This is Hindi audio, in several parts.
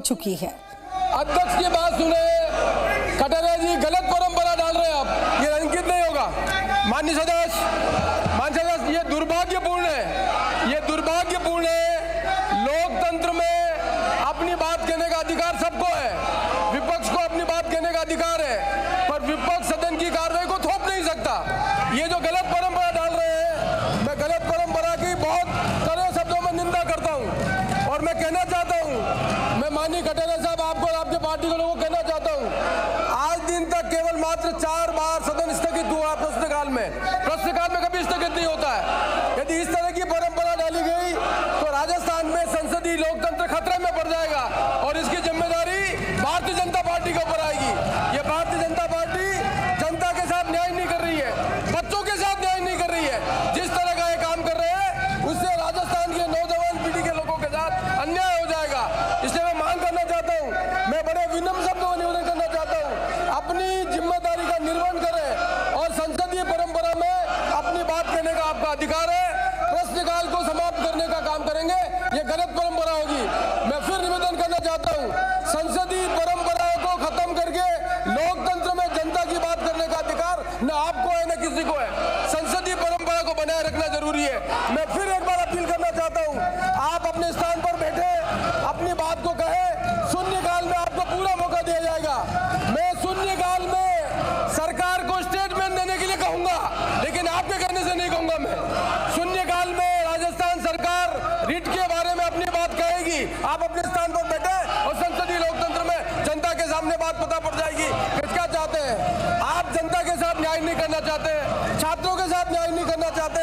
चुकी है। अध्यक्ष की बात सुने, कटारिया जी गलत परंपरा डाल रहे हैं आप, ये अंकित नहीं होगा। माननीय सदस्य, ये दुर्भाग्यपूर्ण है, ये दुर्भाग्यपूर्ण है। लोकतंत्र में अपनी बात कहने का अधिकार सबको है, विपक्ष को अपनी बात कहने का अधिकार है, पर विपक्ष सदन की कार्रवाई को थोप नहीं सकता। ये जो गलत परंपरा डाल रहे हैं, मैं गलत परंपरा की बहुत कड़े शब्दों में निंदा करता हूँ और मैं कहना चाहता हूँ, मैं माननीय कटारिया साहब आपको और आपके पार्टी के लोगों को कहना चाहता हूँ, आज दिन तक केवल मात्र 4 बार सदन स्थगित हुआ प्रश्नकाल में। प्रश्नकाल में कभी स्थगित नहीं होता है। यदि इस तरह की परंपरा डाली गई तो राजस्थान में संसदीय लोकतंत्र खतरे में पड़ जाएगा और इसकी जिम्मेदारी भारतीय जनता पार्टी के ऊपर आएगी। ये भारतीय जनता पार्टी जनता के साथ न्याय नहीं कर रही है, बच्चों के साथ न्याय नहीं कर रही है। जिस तरह का ये काम कर रहे हैं उससे राजस्थान की नौजवान पीढ़ी के लोगों के साथ अन्याय हो जाएगा। इसलिए मैं मांग करना चाहता हूँ, मैं बड़े विनम्र शब्दों में निवेदन करना चाहता हूँ, अपनी जिम्मेदारी का निर्वहन करें और संसदीय परंपरा में अपनी बात कहने का आपका अधिकार है। प्रश्नकाल को समाप्त करने का काम करेंगे, ये गलत परंपरा होगी। मैं फिर निवेदन करना चाहता हूँ, संसदीय परंपराओं को खत्म करके लोकतंत्र में जनता की बात करने का अधिकार न आपको है न किसी को है। संसदीय परंपरा को बनाए रखना जरूरी है। मैं फिर एक बार अपील करना चाहता हूँ, आप अपने स्थान पर बैठे अपनी बात को कहे। शून्यकाल में आपको पूरा मौका दिया जाएगा। मैं शून्यकाल में सरकार को स्टेटमेंट देने के लिए कहूंगा, लेकिन आपके कहने से नहीं कहूंगा। मैं शून्यकाल में राजस्थान सरकार रिट के बारे में अपनी बात कहेगी। आप अपने स्थान पर बैठे और संसदीय लोकतंत्र में जनता के सामने बात पता पड़ जाएगी कि क्या चाहते हैं। आप जनता के साथ न्याय नहीं करना चाहते, छात्रों के साथ न्याय नहीं करना चाहते,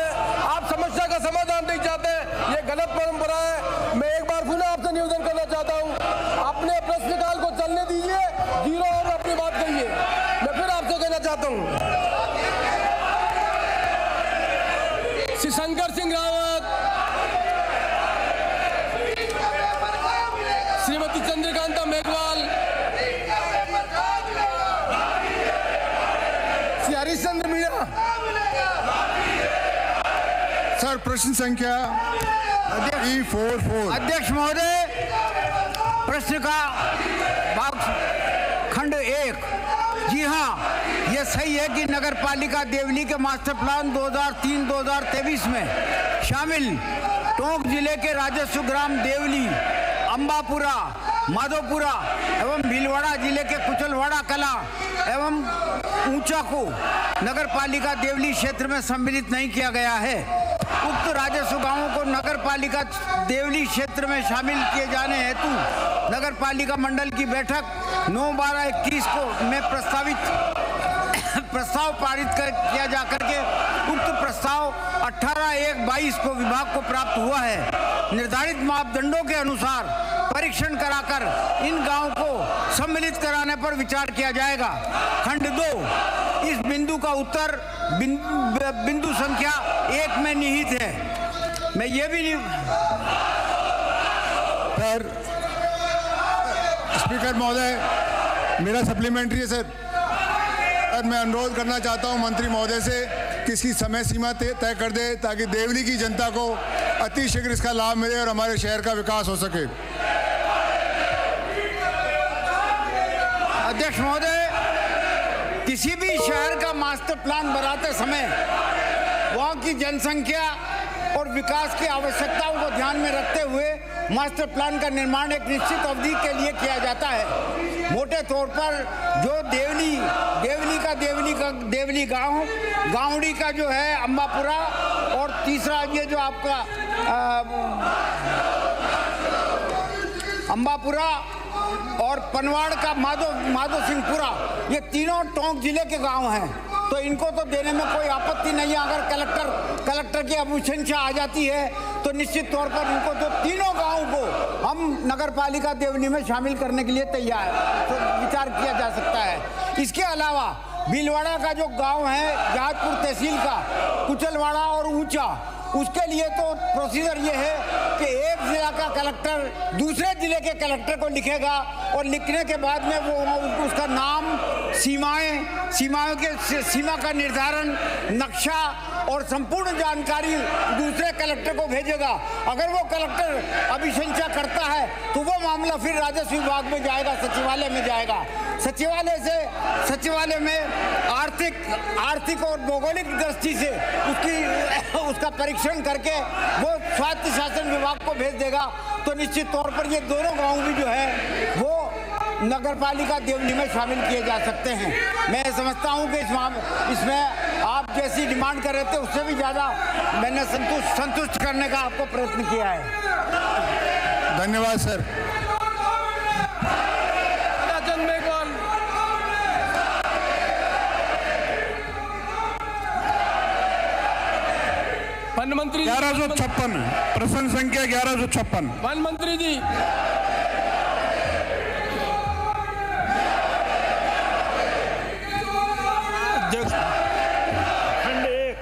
आप समस्या का समाधान नहीं चाहते। ये गलत परंपरा है। मैं एक बार पुनः आपसे निवेदन करना चाहता हूँ, अपने प्रश्नकाल को चलने दीजिए, 0 और अपनी बात कहिए। मैं फिर आपसे कहना चाहता हूँ, श्री शंकर सिंह रावत, श्रीमती चंद्रकांता मेघवाल, श्री हरिश्चंद्र मीणा। सर, प्रश्न संख्या E44। अध्यक्ष महोदय, प्रश्न का भाग खंड 1। जी हाँ, ये सही है कि नगर पालिका देवली के मास्टर प्लान 2003-2023 में शामिल टोंक जिले के राजस्व ग्राम देवली, अंबापुरा, माधोपुरा एवं भीलवाड़ा जिले के कुचलवाड़ा कला एवं ऊंचा को नगर पालिका देवली क्षेत्र में सम्मिलित नहीं किया गया है। उक्त राजस्व गांवों को नगर पालिका देवली क्षेत्र में शामिल किए जाने हेतु नगर पालिका मंडल की बैठक 9/12/21 को में प्रस्ताव पारित किया जाकर के उक्त प्रस्ताव 18/1/22 को विभाग को प्राप्त हुआ है। निर्धारित मापदंडों के अनुसार परीक्षण कराकर इन गांवों को सम्मिलित कराने पर विचार किया जाएगा। खंड 2, इस बिंदु का उत्तर बिंदु संख्या 1 में निहित है। मैं ये भी सर, स्पीकर महोदय, मेरा सप्लीमेंट्री है सर। मैं अनुरोध करना चाहता हूं मंत्री महोदय से कि इसकी समय सीमा तय कर दे ताकि देवली की जनता को अतिशीघ्र इसका लाभ मिले और हमारे शहर का विकास हो सके। अध्यक्ष महोदय, किसी भी शहर का मास्टर प्लान बनाते समय वहाँ की जनसंख्या और विकास की आवश्यकताओं को ध्यान में रखते हुए मास्टर प्लान का निर्माण एक निश्चित अवधि के लिए किया जाता है। मोटे तौर पर जो देवली गांव, गावड़ी का जो है अंबापुरा, और तीसरा ये जो आपका अंबापुरा और पनवाड़ का माधो सिंहपुरा, ये तीनों टोंक जिले के गांव हैं। तो इनको तो देने में कोई आपत्ति नहीं है। अगर कलेक्टर की अनुशंसा आ जाती है तो निश्चित तौर पर इनको तो तीनों गांव को हम नगर पालिका देवली में शामिल करने के लिए तैयार तो विचार किया जा सकता है। इसके अलावा भीलवाड़ा का जो गांव है जहाजपुर तहसील का, कुचलवाड़ा और ऊंचा, उसके लिए तो प्रोसीजर ये है कि एक जिला का कलेक्टर दूसरे जिले के कलेक्टर को लिखेगा और लिखने के बाद में वो उसका नाम, सीमा का निर्धारण, नक्शा और संपूर्ण जानकारी दूसरे कलेक्टर को भेजेगा। अगर वो कलेक्टर अभिशंसा करता है तो वो मामला फिर राजस्व विभाग में जाएगा, सचिवालय में जाएगा। सचिवालय में आर्थिक और भौगोलिक दृष्टि से उसका परीक्षण करके वो स्वायत्त शासन विभाग को भेज देगा। तो निश्चित तौर पर ये दोनों गांव भी जो है वो नगरपालिका देवली में शामिल किए जा सकते हैं। मैं समझता हूं कि इसमें आप जैसी डिमांड कर रहे थे उससे भी ज़्यादा मैंने संतुष्ट करने का आपको प्रयत्न किया है। धन्यवाद सर। वन मंत्री 1156 प्रश्न संख्या 1156। वन मंत्री जी। अध्यक्ष, खंड 1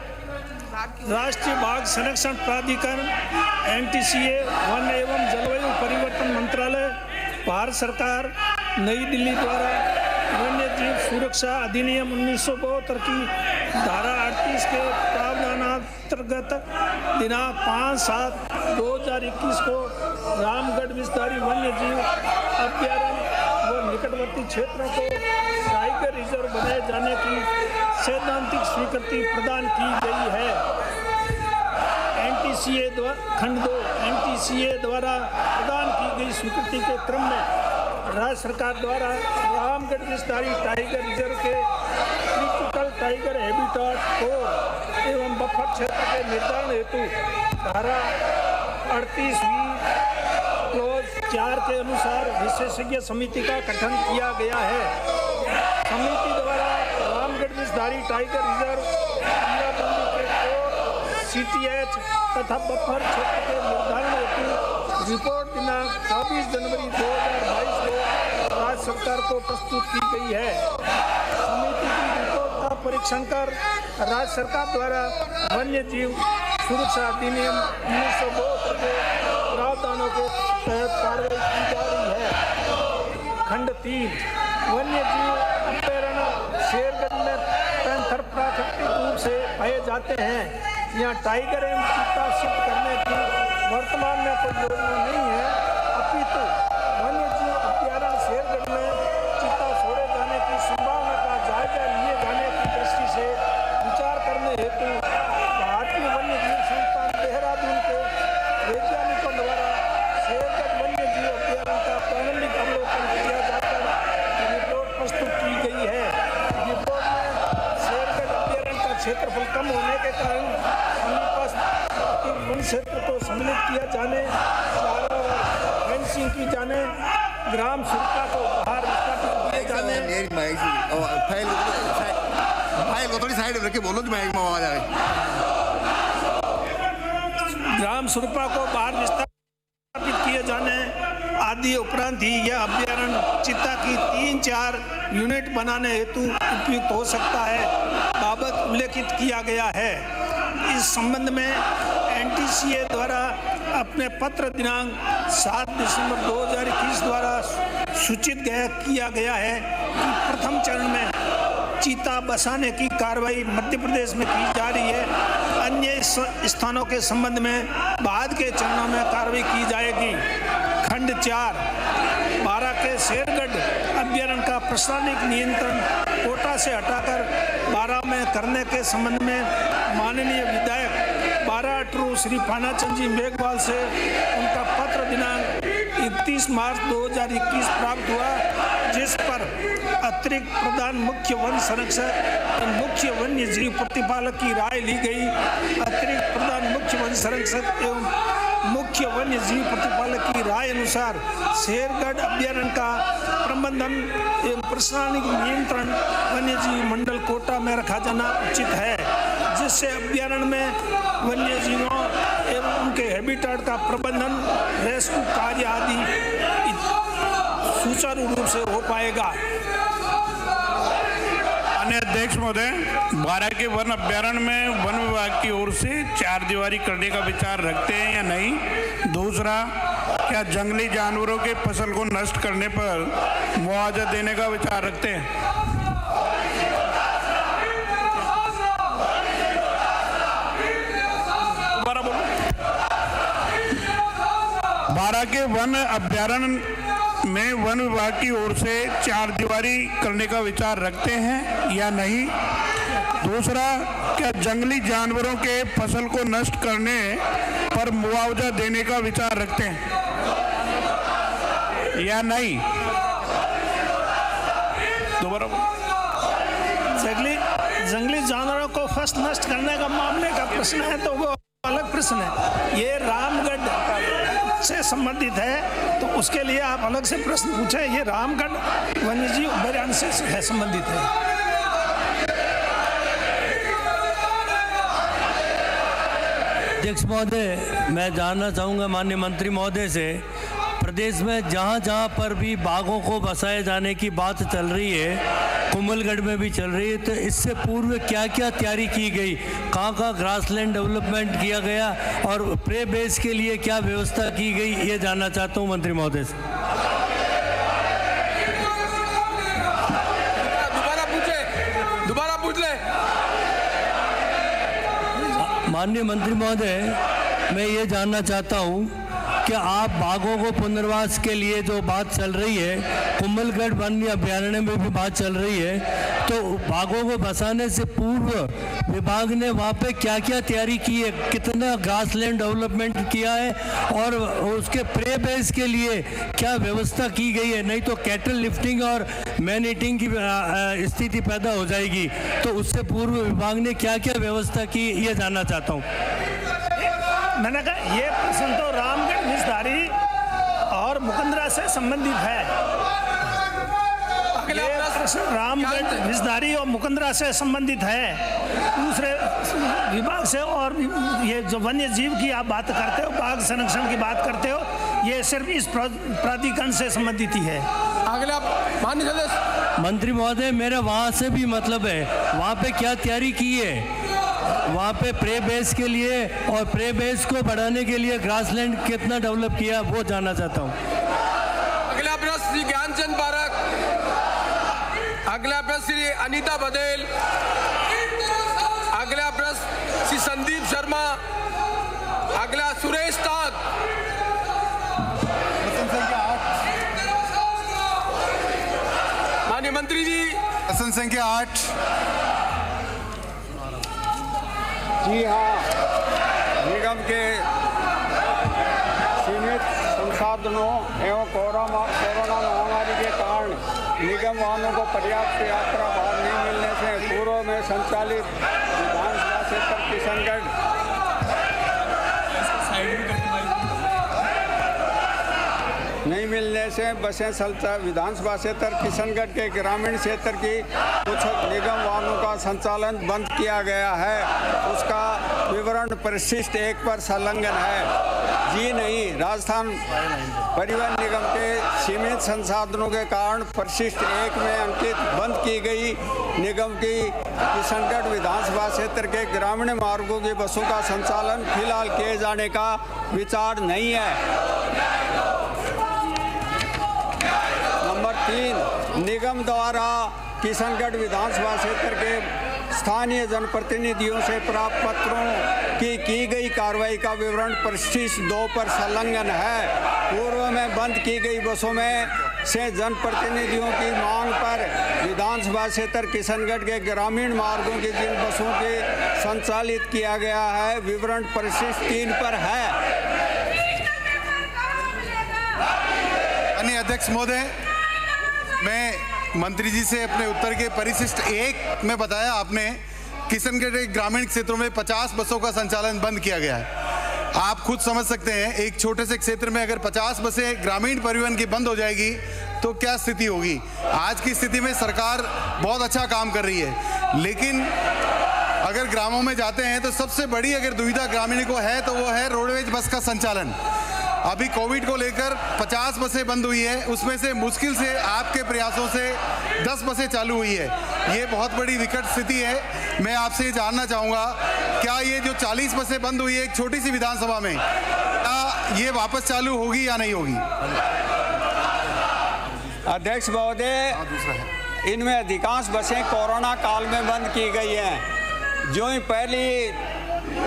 राष्ट्रीय बाघ संरक्षण प्राधिकरण NTCA वन एवं जलवायु परिवर्तन मंत्रालय भारत सरकार नई दिल्ली द्वारा वन्यजीव सुरक्षा अधिनियम 1972 की धारा 38 के प्रावधानांतर्गत दिनांक 5/7/2021 को रामगढ़ विस्तारी वन्यजीव अभ्यारण्य व निकटवर्ती क्षेत्रों को टाइगर रिजर्व बनाए जाने की सैद्धांतिक स्वीकृति प्रदान की गई है। खंड 2 NTCA द्वारा प्रदान की गई स्वीकृति के क्रम में राज्य सरकार द्वारा रामगढ़ विस्तारी टाइगर रिजर्व के क्रिटिकल टाइगर हैबिटेट कोर एवं बफर क्षेत्र के निर्धारण हेतु धारा 38वीं क्लॉज 4 के अनुसार विशेषज्ञ समिति का गठन किया गया है। समिति द्वारा रामगढ़ विस्तारी टाइगर रिजर्व के कोर CTH तथा बफर क्षेत्र के निर्धारण हेतु रिपोर्ट दिनांक 24 जनवरी 2022 को राज्य सरकार को प्रस्तुत की गई है। समिति की रिपोर्ट का परीक्षण कर राज्य सरकार द्वारा वन्य जीव सुरक्षा अधिनियम 1972 के प्रावधानों के तहत कार्रवाई की जा रही है। खंड 3 वन्य जीव अभ्यारण्य शेरगंज में पैंथर प्राकृतिक रूप से पाए जाते हैं। यहाँ टाइगर एवं चीता शिफ्ट करने की वर्तमान में कोई योजना नहीं है, अपितु वन्यजीव अभ्यारण्य शेरगंज में चीता छोड़े जाने की संभावना का जायजा लिए जाने की दृष्टि से विचार करने हेतु भारतीय वन्यजीव संस्थान देहरादून के वैज्ञानिकों द्वारा शेरगंज वन्यजीव अभ्यारण्य का प्रारंभिक अवलोकन किया जाकर रिपोर्ट प्रस्तुत की गई है। रिपोर्ट में शेरगंज अभ्यारण्य का क्षेत्रफल कम होने के कारण वन क्षेत्र को सम्मिलित किया जाने, चारों ओर फेंसिंग की जाने, ग्राम सुरक्षा को बाहर विस्थापित किए जाने, फाइल को थोड़ी साइड में रख के बोलो तो माइक में आवाज आए। ग्राम सुरक्षा को बाहर विस्थापित किए जाने आदि उपरांत ही यह अभ्यारण्य चीता की 3-4 यूनिट बनाने हेतु उपयुक्त हो सकता है बाबत उल्लेखित किया गया है। इस संबंध में NTCA द्वारा अपने पत्र दिनांक 7 दिसंबर 2021 द्वारा सूचित किया गया है कि प्रथम चरण में चीता बसाने की कार्रवाई मध्य प्रदेश में की जा रही है। अन्य स्थानों के संबंध में बाद के चरणों में कार्रवाई की जाएगी। खंड 4 बारा के शेरगढ़ अभ्यारण्य का प्रशासनिक नियंत्रण कोटा से हटाकर बारा में करने के संबंध में माननीय विधायक बारा अटरू श्री पानाचंद जी मेघवाल से उनका पत्र दिनांक 31 मार्च 2021 प्राप्त हुआ, जिस पर अतिरिक्त प्रधान मुख्य वन संरक्षक और मुख्य वन्य जीव प्रतिपालक की राय ली गई। अतिरिक्त प्रधान मुख्य वन संरक्षक एवं मुख्य वन्य जीव प्रतिपालक की राय अनुसार शेरगढ़ अभ्यारण्य का प्रबंधन एवं प्रशासनिक नियंत्रण वन्य जीव मंडल कोटा में रखा जाना उचित है, जिससे अभ्यारण्य में वन्य जीवों एवं उनके हैबिटेट का प्रबंधन, रेस्क्यू कार्य आदि सुचारू रूप से हो पाएगा। अन्य अध्यक्ष महोदय, बारा के वन अभ्यारण्य में वन विभाग की ओर से 4 दीवारी करने का विचार रखते हैं या नहीं? दूसरा, क्या जंगली जानवरों के फसल को नष्ट करने पर मुआवजा देने का विचार रखते हैं? बारा के वन अभ्यारण्य में वन विभाग की ओर से चारदीवारी करने का विचार रखते हैं या नहीं? दूसरा, क्या जंगली जानवरों के फसल को नष्ट करने पर मुआवजा देने का विचार रखते हैं या नहीं? दोबारा। जंगली जानवरों को फसल नष्ट करने का मामले का प्रश्न है तो वो अलग प्रश्न है। ये रामगढ़ से संबंधित है तो उसके लिए आप अलग से प्रश्न पूछें। ये रामगढ़ वन्यजीव अभयारण्य से है संबंधित है। अध्यक्ष महोदय, मैं जानना चाहूँगा माननीय मंत्री महोदय से, प्रदेश में जहाँ जहाँ पर भी बाघों को बसाए जाने की बात चल रही है, कुंभलगढ़ में भी चल रही है, तो इससे पूर्व क्या क्या तैयारी की गई, कहाँ ग्रासलैंड डेवलपमेंट किया गया और प्रे बेस के लिए क्या व्यवस्था की गई, ये जानना चाहता हूँ मंत्री महोदय से। दोबारा पूछ ले। माननीय मंत्री महोदय, मैं ये जानना चाहता हूँ कि आप बाघों को पुनर्वास के लिए जो बात चल रही है, कुंभलगढ़ वन्य अभयारण्य में भी बात चल रही है, तो बाघों को बसाने से पूर्व विभाग ने वहाँ पे क्या क्या तैयारी की है, कितना ग्रासलैंड डेवलपमेंट किया है और उसके प्रे बेस के लिए क्या व्यवस्था की गई है? नहीं तो कैटल लिफ्टिंग और मैन ईटिंग की स्थिति पैदा हो जाएगी। तो उससे पूर्व विभाग ने क्या क्या व्यवस्था की, ये जानना चाहता हूँ। मैंने कहा ये प्रश्न तो रामगढ़ विषधारी और मुकंदरा से संबंधित है। ये प्रश्न रामगढ़ विषधारी और मुकंदरा से संबंधित है, दूसरे विभाग से। और ये जो वन्य जीव की आप बात करते हो, बाघ संरक्षण की बात करते हो, ये सिर्फ इस प्राधिकरण से संबंधित ही है। अगला माननीय सदस्य। मंत्री महोदय, मेरा वहाँ से भी मतलब है, वहाँ पे क्या तैयारी की है, वहाँ पे प्रे बेस के लिए और प्रे बेस को बढ़ाने के लिए ग्रासलैंड कितना डेवलप किया, वो जानना चाहता हूँ। अगला प्रश्न श्री ज्ञानचंद पारक। अगला प्रश्न श्री अनीता बदेल। अगला प्रश्न श्री संदीप शर्मा। अगला सुरेश ताक। माननीय मंत्री जी। प्रश्न संख्या 8। जी हाँ, निगम के सीमित संसाधनों एवं कोरोना महामारी के कारण निगम वाहनों को पर्याप्त यात्रा भार नहीं मिलने से पूर्व में संचालित विधानसभा क्षेत्र किशनगढ़ नहीं मिलने से बसें विधानसभा क्षेत्र किशनगढ़ के ग्रामीण क्षेत्र की कुछ निगम वाहनों का संचालन बंद किया गया है। उसका विवरण परिशिष्ट 1 पर संलग्न है। जी नहीं, राजस्थान परिवहन निगम के सीमित संसाधनों के कारण परिशिष्ट 1 में अंकित बंद की गई निगम की किशनगढ़ विधानसभा क्षेत्र के ग्रामीण मार्गों की बसों का संचालन फिलहाल किए जाने का विचार नहीं है। नंबर 3, निगम द्वारा किशनगढ़ विधानसभा क्षेत्र के स्थानीय जनप्रतिनिधियों से प्राप्त पत्रों की गई कार्रवाई का विवरण परिशिष्ट 2 पर संलग्न है। पूर्व में बंद की गई बसों में से जनप्रतिनिधियों की मांग पर विधानसभा क्षेत्र किशनगढ़ के ग्रामीण मार्गों की जिन बसों के संचालित किया गया है, विवरण परिशिष्ट 3 पर है। अध्यक्ष महोदय, मैं मंत्री जी से अपने उत्तर के परिशिष्ट 1 में बताया आपने किशनगढ़ के ग्रामीण क्षेत्रों में 50 बसों का संचालन बंद किया गया है। आप खुद समझ सकते हैं, एक छोटे से क्षेत्र में अगर 50 बसें ग्रामीण परिवहन की बंद हो जाएगी तो क्या स्थिति होगी। आज की स्थिति में सरकार बहुत अच्छा काम कर रही है, लेकिन अगर ग्रामों में जाते हैं तो सबसे बड़ी अगर दुविधा ग्रामीण को है तो वो है रोडवेज बस का संचालन। अभी कोविड को लेकर 50 बसें बंद हुई है, उसमें से मुश्किल से आपके प्रयासों से 10 बसें चालू हुई है। ये बहुत बड़ी विकट स्थिति है। मैं आपसे जानना चाहूँगा, क्या ये जो 40 बसें बंद हुई है एक छोटी सी विधानसभा में, क्या ये वापस चालू होगी या नहीं होगी? अध्यक्ष महोदय, इनमें अधिकांश बसें कोरोना काल में बंद की गई हैं। जो ही पहली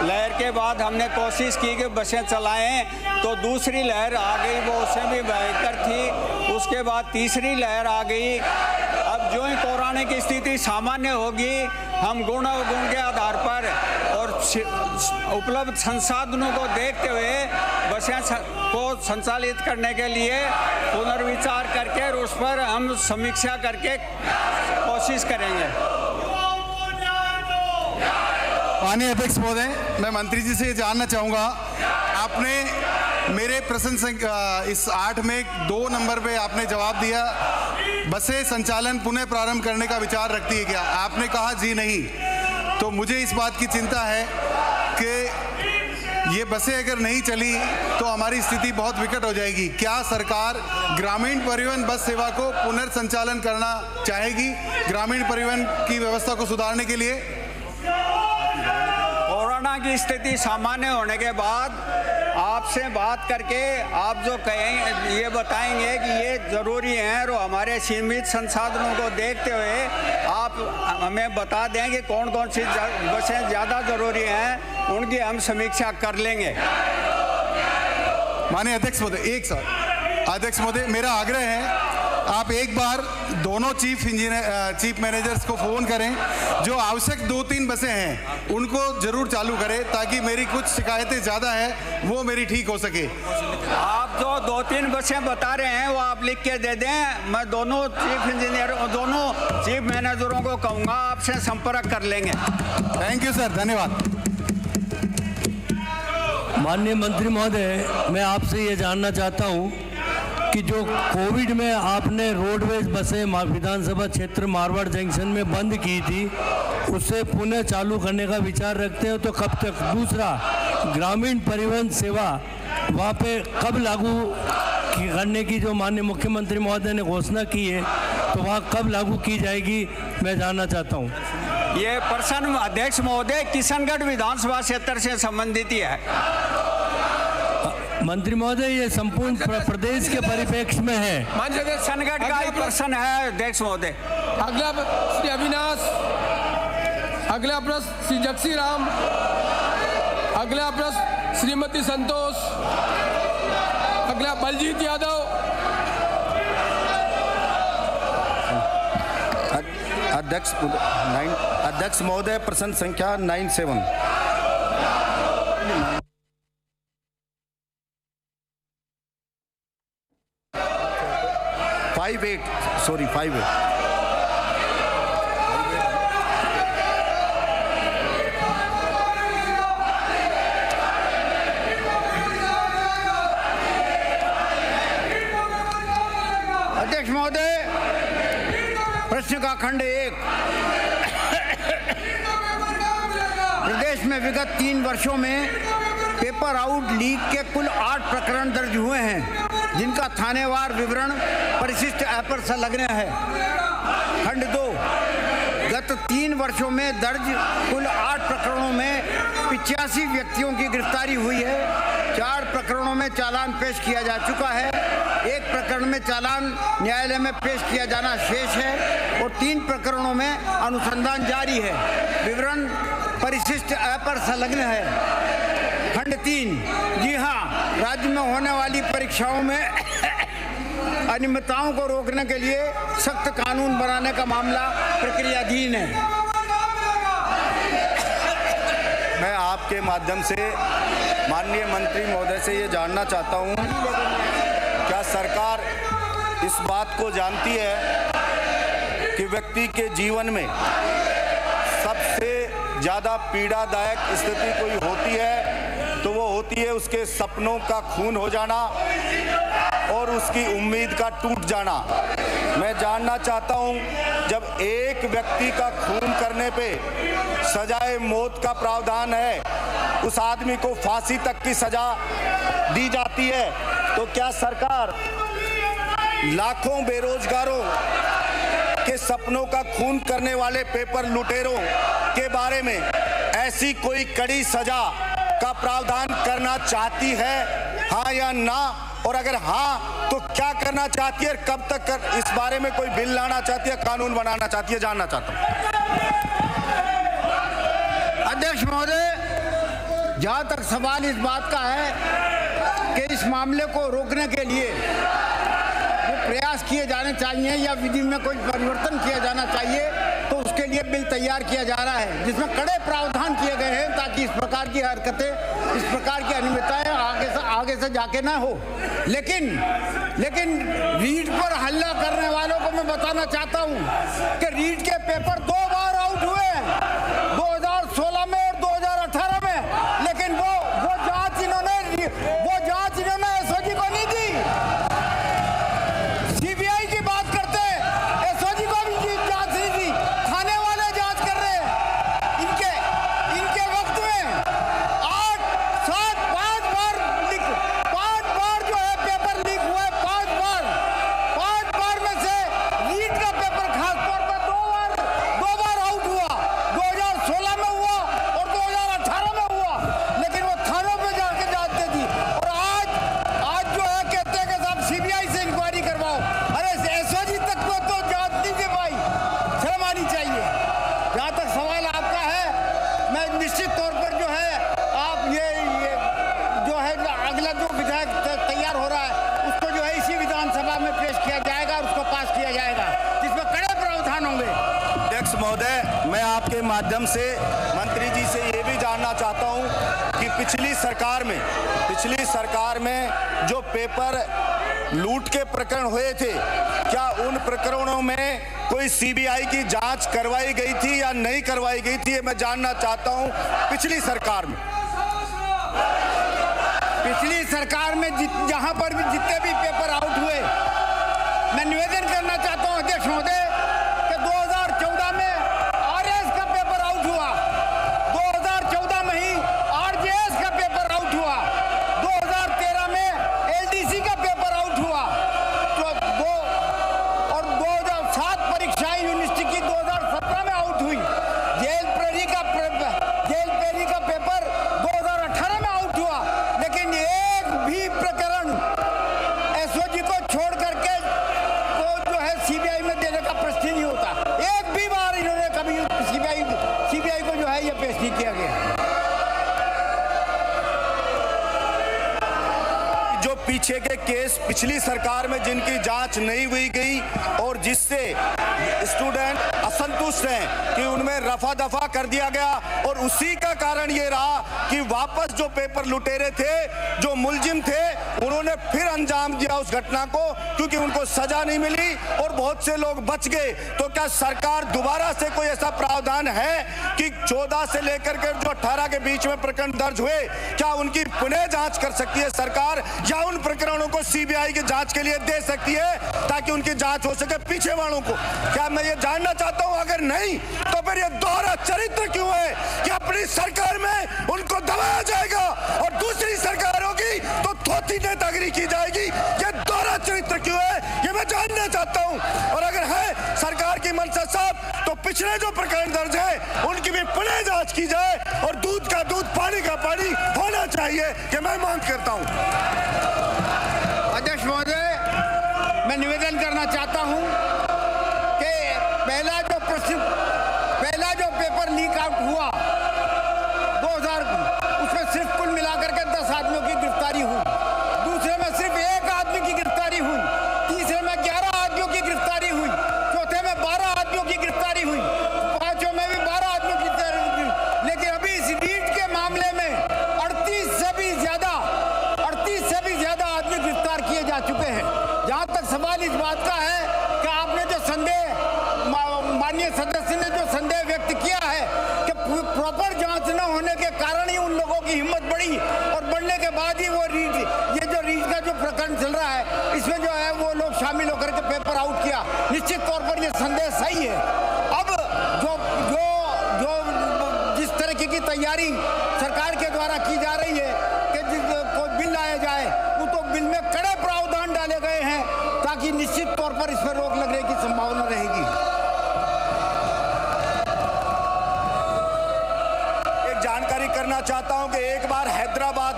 लहर के बाद हमने कोशिश की कि बसें चलाएं, तो दूसरी लहर आ गई, वो उससे भी भयंकर थी। उसके बाद तीसरी लहर आ गई। अब जो ही कोरोना की स्थिति सामान्य होगी, हम गुण अवगुण के आधार पर और उपलब्ध संसाधनों को देखते हुए बसें को संचालित करने के लिए पुनर्विचार करके और उस पर हम समीक्षा करके कोशिश करेंगे। माननीय अध्यक्ष महोदय, मैं मंत्री जी से जानना चाहूँगा, आपने मेरे प्रश्न इस 8 में 2 नंबर पे आपने जवाब दिया, बसें संचालन पुनः प्रारंभ करने का विचार रखती है क्या? आपने कहा जी नहीं। तो मुझे इस बात की चिंता है कि ये बसें अगर नहीं चली तो हमारी स्थिति बहुत विकट हो जाएगी। क्या सरकार ग्रामीण परिवहन बस सेवा को पुनर्संचालन करना चाहेगी, ग्रामीण परिवहन की व्यवस्था को सुधारने के लिए? कोरोना की स्थिति सामान्य होने के बाद आपसे बात करके आप जो कहें ये बताएंगे कि ये ज़रूरी है, और हमारे सीमित संसाधनों को देखते हुए आप हमें बता दें कि कौन कौन सी बसें ज़्यादा ज़रूरी हैं, उनकी हम समीक्षा कर लेंगे। माननीय अध्यक्ष महोदय, एक साथ अध्यक्ष महोदय, मेरा आग्रह है आप एक बार दोनों चीफ मैनेजर्स को फ़ोन करें, जो आवश्यक 2-3 बसें हैं उनको ज़रूर चालू करें, ताकि मेरी कुछ शिकायतें ज़्यादा है वो मेरी ठीक हो सके। आप जो 2-3 बसें बता रहे हैं वो आप लिख के दे दें, मैं दोनों चीफ मैनेजरों को कहूँगा आपसे संपर्क कर लेंगे। थैंक यू सर, धन्यवाद। माननीय मंत्री महोदय, मैं आपसे ये जानना चाहता हूँ कि जो कोविड में आपने रोडवेज बसें विधानसभा क्षेत्र मारवाड़ जंक्शन में बंद की थी, उसे पुनः चालू करने का विचार रखते हो तो कब तक? दूसरा, ग्रामीण परिवहन सेवा वहाँ पे कब लागू करने की जो माननीय मुख्यमंत्री महोदय ने घोषणा की है, तो वहाँ कब लागू की जाएगी, मैं जानना चाहता हूँ। ये प्रश्न अध्यक्ष महोदय किशनगढ़ विधानसभा क्षेत्र से संबंधित ही है। मंत्री महोदय, ये संपूर्ण प्रदेश के परिप्रेक्ष्य में है। किशनगढ़ का ही प्रश्न है अध्यक्ष महोदय। अगला श्री अविनाश, अगला प्रश्न श्री जक्सी राम, अगला प्रश्न श्रीमती संतोष, अगला बलजीत यादव। अध्यक्ष महोदय, प्रश्न संख्या 97। 58। अध्यक्ष महोदय, प्रश्न का खंड 1। प्रदेश में विगत 3 वर्षों में पेपर आउट लीक के कुल 8 प्रकरण दर्ज हुए हैं, जिनका थानेवार विवरण परिशिष्ट ऐप पर संलग्न है। खंड 2, गत 3 वर्षों में दर्ज कुल 8 प्रकरणों में 85 व्यक्तियों की गिरफ्तारी हुई है। 4 प्रकरणों में चालान पेश किया जा चुका है, 1 प्रकरण में चालान न्यायालय में पेश किया जाना शेष है और 3 प्रकरणों में अनुसंधान जारी है। विवरण परिशिष्ट ऐप पर संलग्न है। खंड 3, जी हाँ, राज्य में होने वाली परीक्षाओं में अनियमितताओं को रोकने के लिए सख्त कानून बनाने का मामला प्रक्रियाधीन है। मैं आपके माध्यम से माननीय मंत्री महोदय से ये जानना चाहता हूँ, क्या सरकार इस बात को जानती है कि व्यक्ति के जीवन में सबसे ज़्यादा पीड़ादायक स्थिति कोई होती है तो वो होती है उसके सपनों का खून हो जाना और उसकी उम्मीद का टूट जाना। मैं जानना चाहता हूं, जब एक व्यक्ति का खून करने पे सजाए मौत का प्रावधान है, उस आदमी को फांसी तक की सजा दी जाती है, तो क्या सरकार लाखों बेरोजगारों के सपनों का खून करने वाले पेपर लुटेरों के बारे में ऐसी कोई कड़ी सजा का प्रावधान करना चाहती है, हाँ या ना? और अगर हाँ तो क्या करना चाहती है, कब तक इस बारे में कोई बिल लाना चाहती है, कानून बनाना चाहती है, जानना चाहता हूं। अध्यक्ष महोदय, जहाँ तक सवाल इस बात का है कि इस मामले को रोकने के लिए वो प्रयास किए जाने चाहिए या विधि में कोई परिवर्तन किया जाना चाहिए, तो उसके लिए बिल तैयार किया जा रहा है जिसमें कड़े प्रावधान किए गए हैं ताकि इस प्रकार की हरकतें, इस प्रकार की अनियमितताएं आगे से जाके ना हो। लेकिन रीट पर हल्ला करने वालों को मैं बताना चाहता हूं कि रीट के पेपर 2 बार आउट हुए, 2016 में और 2018 में, लेकिन वो जांच इन्होंने एसओजी को नहीं दी। सीबीआई की बात करते हैं, एसओजी को भी जांच नहीं दी, थाने वाले जांच कर रहे हैं। इनके वक्त में 8, 7, 5 बार जो है पेपर लीक हुए, 5 बार में से रीट का पेपर खास तौर पर 2 बार आउट हुआ, 2016 में हुआ और 2018 में हुआ, लेकिन वो थानों पे जाके जांच दे दी। और आज जो है कहते हैं कि साहब सीबीआई से इंक्वायरी करवाओ। अरे एसओजी तक को तो जांच दीजिए भाई, शर्म आनी चाहिए। जहाँ तक सवाल आपका है, मैं निश्चित तौर पर जो है आप ये जो है अगला जो विधेयक तैयार हो रहा है उसको जो है इसी विधानसभा में पेश किया जाएगा और उसको पास किया जाएगा जिसमें कड़े प्रावधान होंगे। अध्यक्ष महोदय, मैं आपके माध्यम से मंत्री जी से ये भी जानना चाहता हूं कि पिछली सरकार में जो पेपर लूट के प्रकरण हुए थे, क्या उन प्रकरणों में कोई सीबीआई की जांच करवाई गई थी या नहीं करवाई गई थी, ये मैं जानना चाहता हूं। पिछली सरकार में जहां पर भी जितने भी पेपर आउट हुए, मैं निवेदन करना चाहता हूं अध्यक्ष महोदय कि 2014 में आरएस का पेपर आउट हुआ, 2014 में ही आरजेएस का पेपर आउट हुआ, 2013 में एलडीसी का पेपर आउट हुआ, और 2007 परीक्षाएं यूनिवर्सिटी की 2017 में आउट हुई। जेल प्रेरी का पेपर 2018 में आउट हुआ, लेकिन एक भी प्रकरण एसओजी को छोड़ करके वो जो है सीबीआई में देने का प्रश्न नहीं होता। एक भी बार इन्होंने कभी सीबीआई को जो है ये पेश नहीं किया गया। जो पीछे के केस पिछली सरकार में जिनकी जांच नहीं हुई गई और जिससे स्टूडेंट असंतुष्ट हैं कि उनमें रफा दफा कर दिया गया, और उसी का कारण ये रहा कि वापस जो पेपर लुटेरे थे, जो मुलजिम थे, उन्होंने फिर अंजाम दिया उस घटना को, क्योंकि उनको सजा नहीं मिली और बहुत से लोग बच गए। तो क्या सरकार दोबारा से कोई ऐसा प्रावधान है कि 14 से लेकर के जो 18 के बीच में प्रकरण दर्ज हुए, क्या उनकी पुनः जांच कर सकती है सरकार, या उन प्रकरणों को सीबीआई की जांच के लिए दे सकती है ताकि उनकी जांच हो सके पीछे वालों को? क्या मैं ये जानना चाहता हूं। अगर नहीं तो फिर ये दोहरा चरित्र क्यों है कि अपनी सरकार में उनको दबाया जाएगा और दूसरी सरकार होगी तो थोथी नेतागिरी की जाएगी? ये दोहरा चरित्र क्यों है, ये मैं जानना चाहता हूं। और अगर है सरकार की मंशा साहब, तो पिछले जो प्रकरण दर्ज है उनकी भी पुनः जांच की जाए और दूध का दूध, पानी का पानी होना चाहिए, ये मैं मांग करता हूं। अध्यक्ष महोदय, मैं निवेदन करना चाहता हूं कि पहला जो पेपर लीक आउट हुआ 2000, उसमें सिर्फ कुल मिलाकर के 10 आदमियों की गिरफ्तारी हुई, दूसरे में सिर्फ 1 आदमी की गिरफ्तारी हुई, तीसरे में 11 आदमियों की गिरफ्तारी हुई, चौथे में 12 आदमियों की गिरफ्तारी हुई, पांचों में भी 12 आदमियों की गिरफ्तारी हुई। लेकिन अभी इस रीट के मामले में 38 से भी ज्यादा आदमी गिरफ्तार किए जा चुके हैं। जहां तक सवाल इस बात का है कि आपने जो माननीय सदस्य ने जो संदेह व्यक्त किया है कि प्रॉपर जांच न होने के कारण ही उन लोगों की हिम्मत बढ़ी और बढ़ने के बाद ही वो ये जो रीट का जो प्रकरण चल रहा है, इसमें जो है वो लोग शामिल होकर के पेपर आउट किया, निश्चित तौर पर ये संदेह सही है। अब जो जिस तरीके की तैयारी सरकार के द्वारा की जा रही है कि कोई बिल लाया जाए, वो तो बिल में कड़े प्रावधान डाले गए हैं ताकि निश्चित तौर पर इस पर रोक लगने की संभावना रहेगी। एक जानकारी करना चाहता हूं कि एक बार हैदराबाद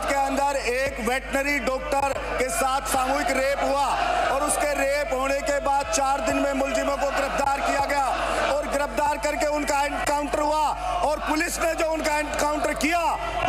के अंदर एक वेटनरी डॉक्टर के साथ सामूहिक रेप हुआ और उसके रेप होने के बाद 4 दिन में मुलजिमों को गिरफ्तार किया गया और गिरफ्तार करके उनका एनकाउंटर हुआ और पुलिस ने जो उनका एनकाउंटर किया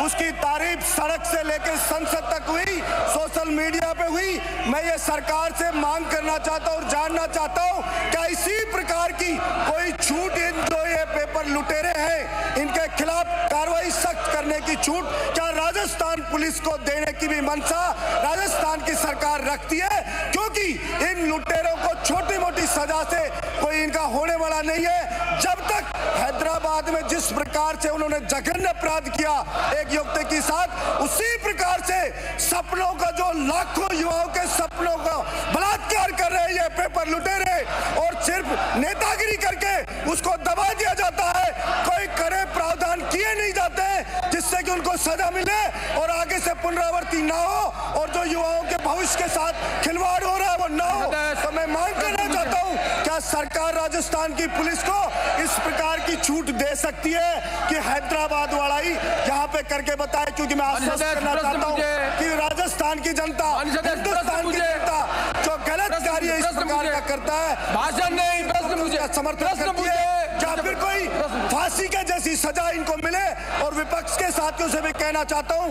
उसकी तारीफ सड़क से लेकर संसद तक हुई, सोशल मीडिया पे हुई। मैं ये सरकार से मांग करना चाहता हूँ और जानना चाहता हूँ क्या इसी प्रकार की कोई छूट इन जो ये पेपर लुटेरे हैं इनके खिलाफ कार्रवाई सख्त करने की छूट क्या राजस्थान पुलिस को देने की भी मंशा राजस्थान की सरकार रखती है? क्योंकि इन लुटेरों को छोटी मोटी सजा से कोई इनका होने वाला नहीं है। जब तक हैदराबाद में जिस प्रकार से उन्होंने जघन्य अपराध किया एक युवती के साथ, उसी प्रकार से सपनों का जो लाखों युवाओं के सपनों का बलात्कार कर रहे हैं ये पेपर लुटेरे, और सिर्फ नेतागिरी करके उसको दबा दिया जाता है। कोई कड़े प्रावधान किए नहीं जाते जिससे कि उनको सजा मिले और आगे से पुनरावृत्ति ना हो और जो युवाओं के भविष्य के साथ खिलवाड़ हो रहा है वो ना हो। तो मैं मांग करना चाहता हूँ क्या सरकार राजस्थान की पुलिस को इस प्रकार की छूट दे सकती है कि हैदराबाद वाला ही यहाँ पे करके बताए? क्योंकि मैं आश्वस्त करना चाहता हूँ कि राजस्थान की जनता, हिंदुस्तान की जनता जो गलत कार्य इस प्रकार का करता है, भाषण नहीं, प्रश्न मुझे समर्थन करती है या फिर कोई फांसी के जैसी सजा इनको मिले। और विपक्ष के साथियों से भी कहना चाहता हूँ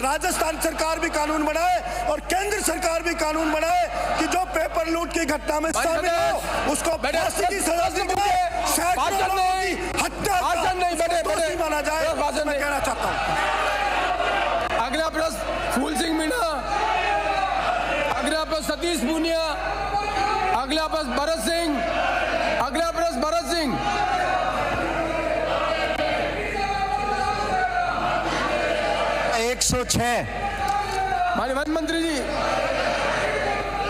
राजस्थान सरकार भी कानून बनाए और केंद्र सरकार भी कानून बनाए कि जो पेपर लूट की घटना में शामिल हो उसको फांसी की सजा दी जाए, हत्या माना जाए। मैं कहना चाहता हूँ। अगला प्रश्न फूल सिंह मीणा, अगला प्रश्न सतीश पूनिया, अगला प्रश्न भरत सिंह, अगला प्रश्न भरत सिंह। माननीय वन मंत्री जी,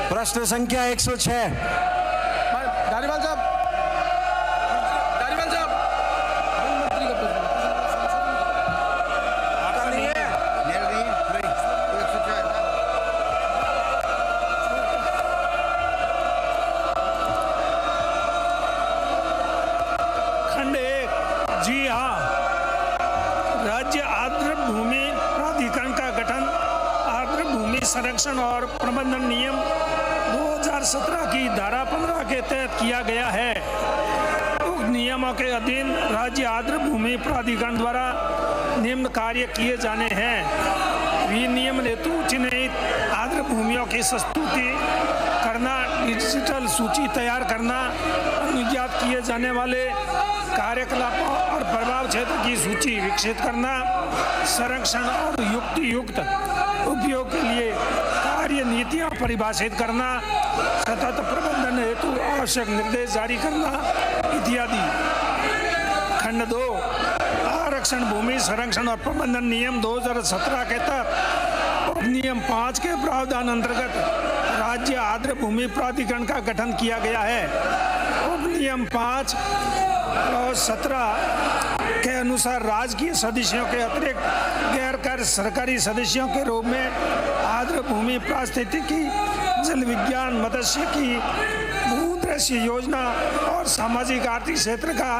प्रश्न संख्या 106। धारीवाल साहब, धारीवाल साहब, वन मंत्री का प्रश्न आता नहीं है। खंड 1, जी हाँ, राज्य आर्द्र भूमि प्राधिकरण का गठन आर्द्र भूमि संरक्षण और प्रबंधन नियम 2017 की धारा 15 के तहत किया गया है। उक्त नियमों के अधीन राज्य आर्द्र भूमि प्राधिकरण द्वारा निम्न कार्य किए जाने हैं। विनियमन हेतु चिन्हित आर्द्र भूमियों की प्रस्तुति करना, डिजिटल सूची तैयार करना, अनुज्ञात किए जाने वाले कार्यकलापों और प्रभाव क्षेत्र की सूची विकसित करना, संरक्षण और युक्तियुक्त उपयोग के लिए कार्य नीतियाँ परिभाषित करना, सतत प्रबंधन हेतु आवश्यक निर्देश जारी करना इत्यादि। खंड 2, आरक्षण भूमि संरक्षण और प्रबंधन नियम 2017 के तहत नियम 5 के प्रावधान अंतर्गत राज्य आर्द्र भूमि प्राधिकरण का गठन किया गया है। नियम 5 और 17 के अनुसार राजकीय सदस्यों के अतिरिक्त गैर कार्य सरकारी सदस्यों के रूप में आर्द्र भूमि पारिस्थितिकी, जल विज्ञान, मत्स्यिकी, भूदृश्य योजना और सामाजिक आर्थिक क्षेत्र का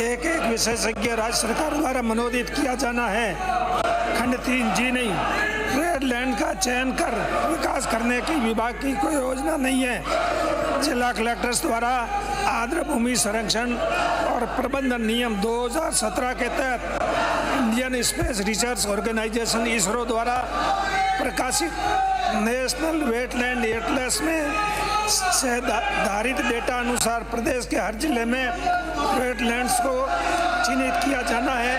एक विशेषज्ञ राज्य सरकार द्वारा मनोनीत किया जाना है। खंड 3, जी नहीं, वेटलैंड का चयन कर विकास करने की विभाग की कोई योजना नहीं है। जिला कलेक्टर्स द्वारा आर्द्र भूमि संरक्षण और प्रबंधन नियम 2017 के तहत Indian Space Research Organisation ISRO द्वारा प्रकाशित नेशनल वेटलैंड एटलस में से धारित डेटा अनुसार प्रदेश के हर जिले में वेटलैंड्स को चिन्हित किया जाना है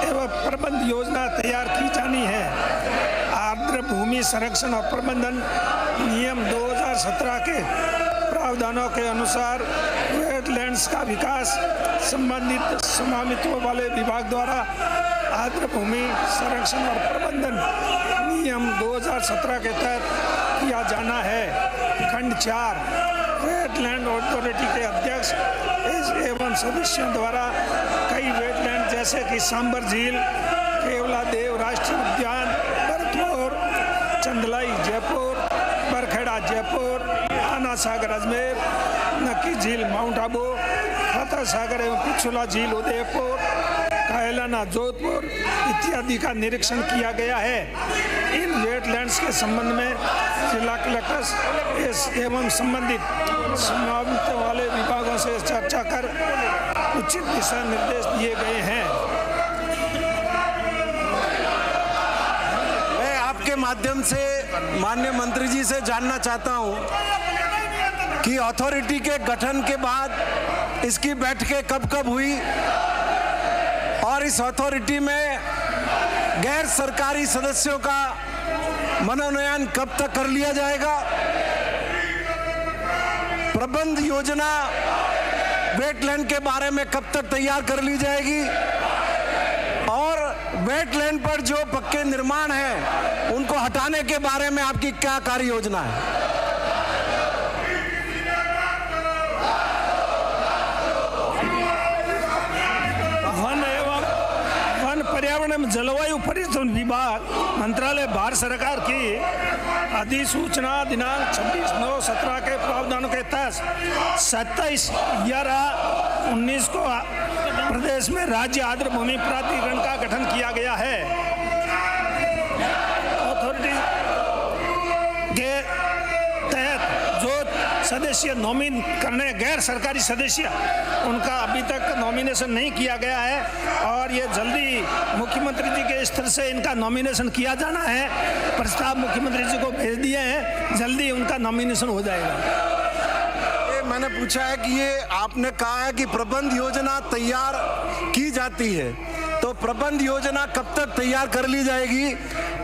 एवं प्रबंध योजना तैयार की जानी है। आर्द्र भूमि संरक्षण और प्रबंधन नियम 2017 के प्रावधानों के अनुसार वेटलैंड्स का विकास संबंधित स्वामित्व वाले विभाग द्वारा आर्द्र भूमि संरक्षण और प्रबंधन नियम 2017 के तहत किया जाना है। खंड 4, वेटलैंड अथॉरिटी के अध्यक्ष एवं सदस्यों द्वारा कई वेटलैंड जैसे कि सांबर झील, केवलादेव राष्ट्रीय उद्यान, भरतपुर, चंदलाई जयपुर, बरखेड़ा जयपुर, आना सागर अजमेर, नक्की झील माउंट आबू, फतेह सागर एवं पिछुला झील उदयपुर, कायलाना जोधपुर इत्यादि का निरीक्षण किया गया है। इन वेटलैंड्स के संबंध में जिला कलेक्टर्स एवं संबंधित स्वामित्व वाले विभागों से चर्चा कर उचित दिशा निर्देश दिए गए हैं। के माध्यम से माननीय मंत्री जी से जानना चाहता हूं कि अथॉरिटी के गठन के बाद इसकी बैठकें कब कब हुई और इस अथॉरिटी में गैर सरकारी सदस्यों का मनोनयन कब तक कर लिया जाएगा। प्रबंध योजना वेटलैंड के बारे में कब तक तैयार कर ली जाएगी और वेटलैंड पर जो पक्के निर्माण हैं उनको हटाने के बारे में आपकी क्या कार्य योजना है। पर्यावरण एवं जलवायु परिवर्तन विभाग मंत्रालय भारत सरकार की अधिसूचना दिनांक 26/9/17 के प्रावधानों के तहत 27/11/19 को प्रदेश में राज्य आर्द्र भूमि प्राधिकरण का गठन किया गया है। अथॉरिटी के तहत जो सदस्य नॉमिन करने गैर सरकारी सदस्य उनका अभी तक नॉमिनेशन नहीं किया गया है और ये जल्दी मुख्यमंत्री जी के स्तर से इनका नॉमिनेशन किया जाना है। प्रस्ताव मुख्यमंत्री जी को भेज दिए हैं, जल्दी उनका नॉमिनेशन हो जाएगा। मैंने पूछा है कि ये आपने कहा है कि प्रबंध योजना तैयार की जाती है, तो प्रबंध योजना कब तक तैयार कर ली जाएगी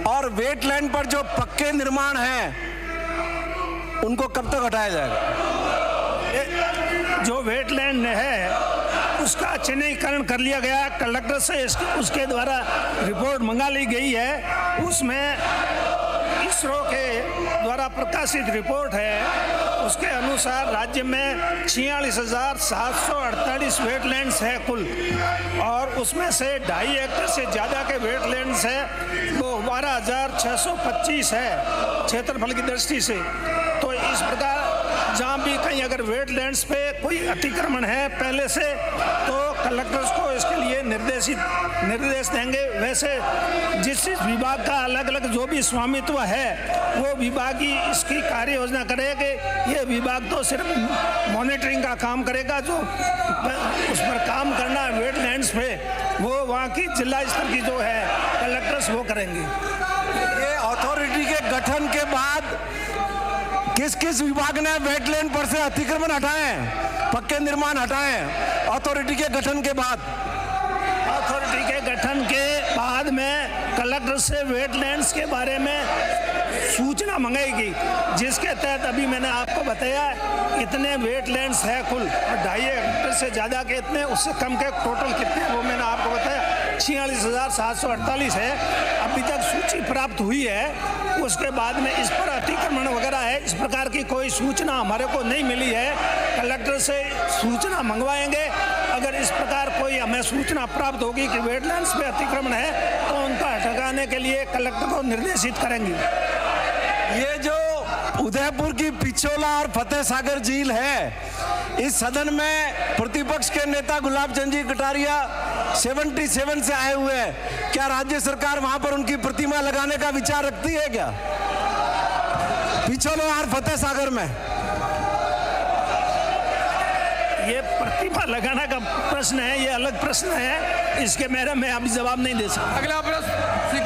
और वेटलैंड पर जो पक्के निर्माण हैं उनको कब तक हटाया जाएगा। जो वेटलैंड है उसका चिन्हीकरण कर लिया गया, कलेक्टर से उसके द्वारा रिपोर्ट मंगा ली गई है। उसमें इसरो के द्वारा प्रकाशित रिपोर्ट है, उसके अनुसार राज्य में 46,748 वेटलैंड्स है कुल और उसमें से 2.5 एकड़ से ज़्यादा के वेटलैंड्स है वो 12,625 है क्षेत्रफल की दृष्टि से। तो इस प्रकार जहाँ भी कहीं अगर वेटलैंड्स पे कोई अतिक्रमण है पहले से तो कलेक्टर्स को इसके लिए निर्देश देंगे। वैसे जिस विभाग का अलग अलग जो भी स्वामित्व है वो विभाग ही इसकी कार्य योजना करेगा। ये विभाग तो सिर्फ मॉनिटरिंग का काम करेगा, जो उस पर काम करना वेटलैंड्स पे वो वहाँ की जिला स्तर की जो है कलेक्टर्स वो करेंगे। ये अथॉरिटी के गठन के बाद किस किस विभाग ने वेटलैंड पर से अतिक्रमण हटाए हैं, पक्के निर्माण हटाए हैं अथॉरिटी के गठन के बाद? अथॉरिटी के गठन के बाद में कलेक्टर से वेटलैंड्स के बारे में सूचना मंगाएगी, जिसके तहत अभी मैंने आपको बताया इतने वेटलैंड्स है कुल और 2.5 एकड़ से ज़्यादा के इतने, उससे कम के टोटल कितने वो मैंने आपको बताया 46,748 है। अभी तक सूची प्राप्त हुई है, उसके बाद में इस पर अतिक्रमण वगैरह है इस प्रकार की कोई सूचना हमारे को नहीं मिली है। कलेक्टर से सूचना मंगवाएंगे, अगर इस प्रकार कोई हमें सूचना प्राप्त होगी कि वेटलैंड्स पे अतिक्रमण है तो उनका हटाने के लिए कलेक्टर को निर्देशित करेंगे। ये जो उदयपुर की पिछोला और फतेह सागर झील है, इस सदन में प्रतिपक्ष के नेता गुलाब चंद जी कटारिया 77 से आए हुए हैं, क्या राज्य सरकार वहां पर उनकी प्रतिमा लगाने का विचार रखती है क्या पिछोला और फतेह सागर में? ये प्रतिमा लगाने का प्रश्न है, ये अलग प्रश्न है, इसके मेरे में अभी जवाब नहीं दे सकता। अगला प्रश्न श्री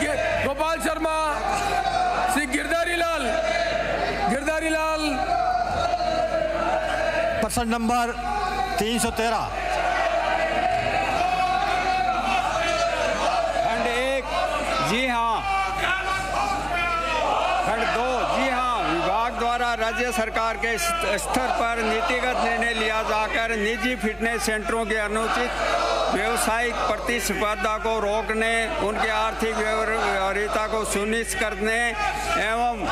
गोपाल शर्मा, श्री गिरधारी लाल। प्रश्न नंबर 313 खंड 1 जी हाँ, खंड 2 जी हाँ, विभाग द्वारा राज्य सरकार के स्तर पर नीतिगत निर्णय लिया जाकर निजी फिटनेस सेंटरों के अनुचित व्यावसायिक प्रतिस्पर्धा को रोकने, उनकी आर्थिक व्यवहार्यता को सुनिश्चित करने एवं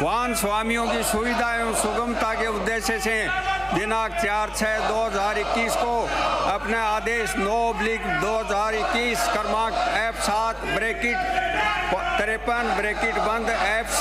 वाहन स्वामियों की सुविधा एवं सुगमता के उद्देश्य से दिनांक 4/6/2021 को अपने आदेश 9/2021 क्रमांक F7 (53) FC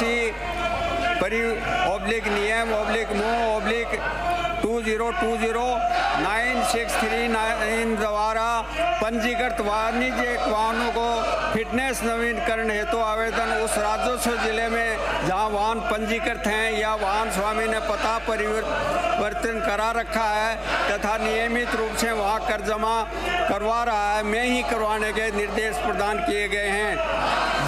2020/209639 द्वारा पंजीकृत वाणिज्यिक वाहनों को फिटनेस नवीनीकरण हेतु आवेदन उस राजस्व जिले में जहां वाहन पंजीकृत हैं या वाहन स्वामी ने पता परिवर्तन करा रखा है तथा नियमित रूप से वहां कर जमा करवा रहा है में ही करवाने के निर्देश प्रदान किए गए हैं।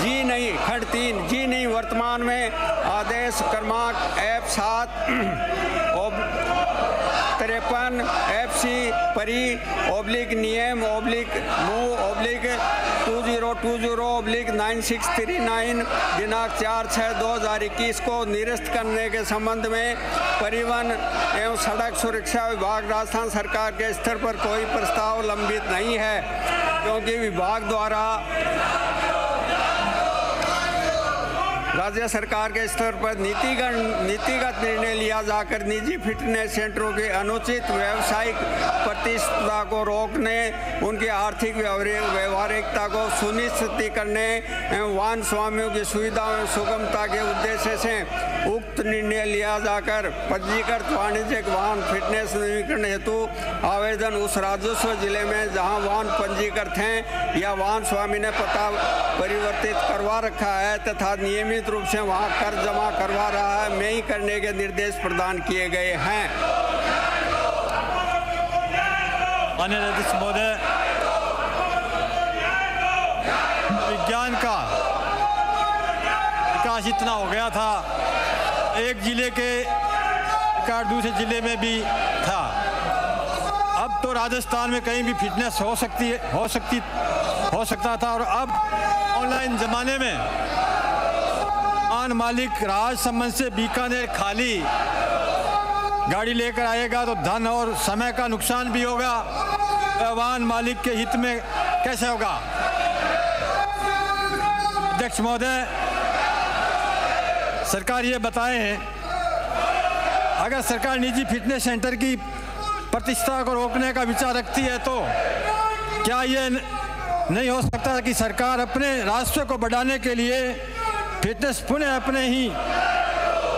जी नहीं, खंड 3 जी नहीं, वर्तमान में आदेश क्रमांक F7/53 FC परी//MU/2020/9639 दिनांक 4/6/2021 को निरस्त करने के संबंध में परिवहन एवं सड़क सुरक्षा विभाग राजस्थान सरकार के स्तर पर कोई प्रस्ताव लंबित नहीं है, क्योंकि विभाग द्वारा राज्य सरकार के स्तर पर नीतिगत निर्णय लिया जाकर निजी फिटनेस सेंटरों की अनुचित व्यावसायिक प्रतिस्पर्धा को रोकने, उनकी आर्थिक व्यवहारिकता को सुनिश्चित करने एवं वाहन स्वामियों की सुविधा एवं सुगमता के उद्देश्य से उक्त निर्णय लिया जाकर पंजीकृत वाणिज्यिक वाहन फिटनेस नवीनीकरण हेतु आवेदन उस राजस्व जिले में जहां वाहन पंजीकृत हैं या वाहन स्वामी ने पता परिवर्तित करवा रखा है तथा नियमित रूप से वहां कर जमा करवा रहा है में ही करने के निर्देश प्रदान किए गए हैं। माननीय अध्यक्ष महोदय, विज्ञान का विकास इतना हो गया था, एक जिले के कार्ड दूसरे जिले में भी था। अब तो राजस्थान में कहीं भी फिटनेस हो सकता था और अब ऑनलाइन ज़माने में वाहन मालिक राजसमंद से बीकानेर खाली गाड़ी लेकर आएगा तो धन और समय का नुकसान भी होगा, वाहन मालिक के हित में कैसे होगा। अध्यक्ष महोदय, सरकार ये बताएं, अगर सरकार निजी फिटनेस सेंटर की प्रतिष्ठा को रोकने का विचार रखती है तो क्या ये नहीं हो सकता कि सरकार अपने राजस्व को बढ़ाने के लिए फिटनेस पुनः अपने ही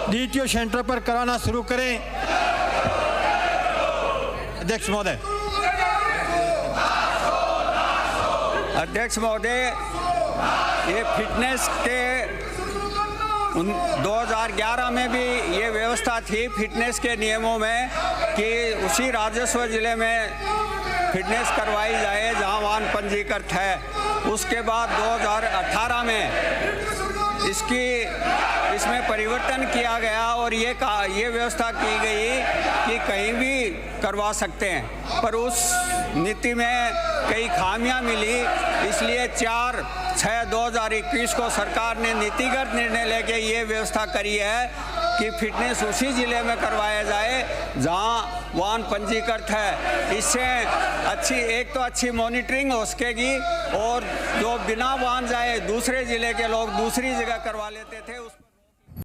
डीटीओ सेंटर पर कराना शुरू करें। अध्यक्ष महोदय। अध्यक्ष महोदय, ये फिटनेस के 2011 में भी ये व्यवस्था थी फिटनेस के नियमों में कि उसी राजस्व जिले में फिटनेस करवाई जाए जहां वाहन पंजीकृत है। उसके बाद 2018 में इसमें परिवर्तन किया गया और ये व्यवस्था की गई कि कहीं भी करवा सकते हैं, पर उस नीति में कई खामियां मिली, इसलिए 4/6/2021 को सरकार ने नीतिगत निर्णय लेके ये व्यवस्था करी है कि फिटनेस उसी ज़िले में करवाया जाए जहां वाहन पंजीकृत है। इससे अच्छी मॉनिटरिंग हो सकेगी और जो बिना वाहन जाए दूसरे ज़िले के लोग दूसरी जगह करवा लेते थे